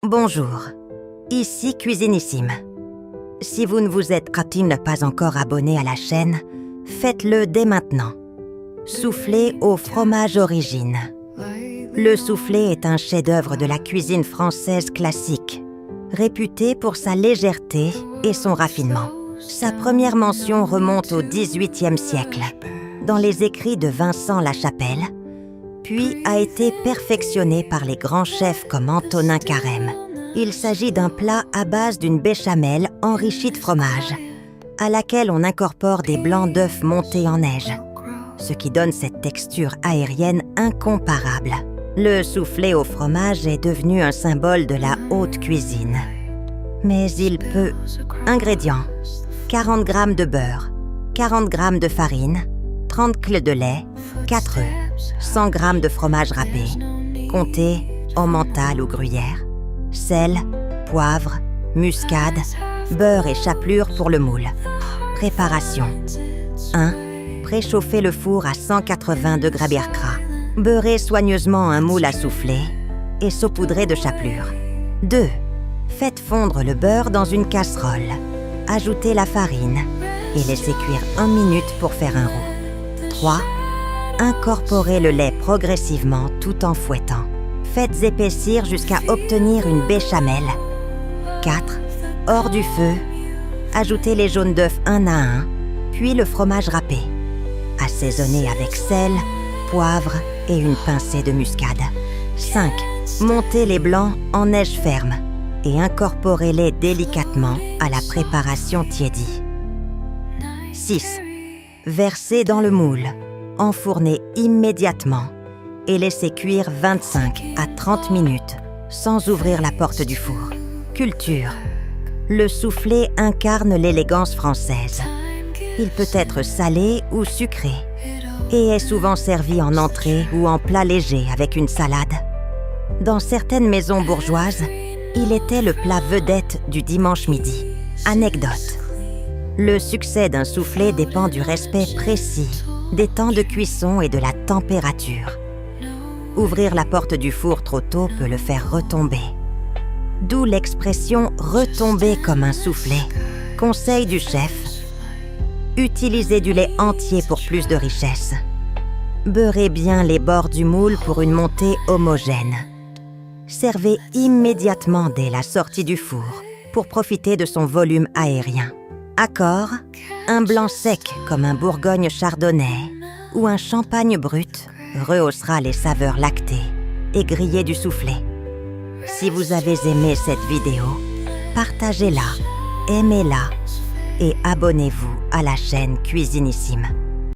Bonjour, ici Cuisinissime. Si vous ne vous êtes pas encore abonné à la chaîne, faites-le dès maintenant. Soufflé au fromage Origine. Le soufflé est un chef-d'œuvre de la cuisine française classique, réputé pour sa légèreté et son raffinement. Sa première mention remonte au XVIIIe siècle, dans les écrits de Vincent Lachapelle, puis a été perfectionné par les grands chefs comme Antonin Carême. Il s'agit d'un plat à base d'une béchamel enrichie de fromage, à laquelle on incorpore des blancs d'œufs montés en neige, ce qui donne cette texture aérienne incomparable. Le soufflé au fromage est devenu un symbole de la haute cuisine. Mais il peut... Ingrédients: 40 g de beurre, 40 g de farine, 30 cl de lait, 4 œufs, 100 g de fromage râpé, compté emmental ou gruyère, sel, poivre, muscade, beurre et chapelure pour le moule. Préparation: 1. Préchauffez le four à 180 degrés bien gras. Beurrez soigneusement un moule à souffler et saupoudrez de chapelure. 2. Faites fondre le beurre dans une casserole. Ajoutez la farine et laissez cuire 1 minute pour faire un roux. 3. Incorporez le lait progressivement tout en fouettant. Faites épaissir jusqu'à obtenir une béchamel. 4. Hors du feu, ajoutez les jaunes d'œufs un à un, puis le fromage râpé. Assaisonnez avec sel, poivre et une pincée de muscade. 5. Montez les blancs en neige ferme et incorporez-les délicatement à la préparation tiédie. 6. Versez dans le moule, enfournez immédiatement et laissez cuire 25 à 30 minutes sans ouvrir la porte du four. Culture. Le soufflé incarne l'élégance française. Il peut être salé ou sucré et est souvent servi en entrée ou en plat léger avec une salade. Dans certaines maisons bourgeoises, il était le plat vedette du dimanche midi. Anecdote. Le succès d'un soufflé dépend du respect précis des temps de cuisson et de la température. Ouvrir la porte du four trop tôt peut le faire retomber. D'où l'expression « retomber comme un soufflé ». Conseil du chef: utilisez du lait entier pour plus de richesse. Beurrez bien les bords du moule pour une montée homogène. Servez immédiatement dès la sortie du four pour profiter de son volume aérien. Accord: un blanc sec comme un Bourgogne chardonnay ou un champagne brut rehaussera les saveurs lactées et grillées du soufflé. Si vous avez aimé cette vidéo, partagez-la, aimez-la et abonnez-vous à la chaîne Cuisinissime.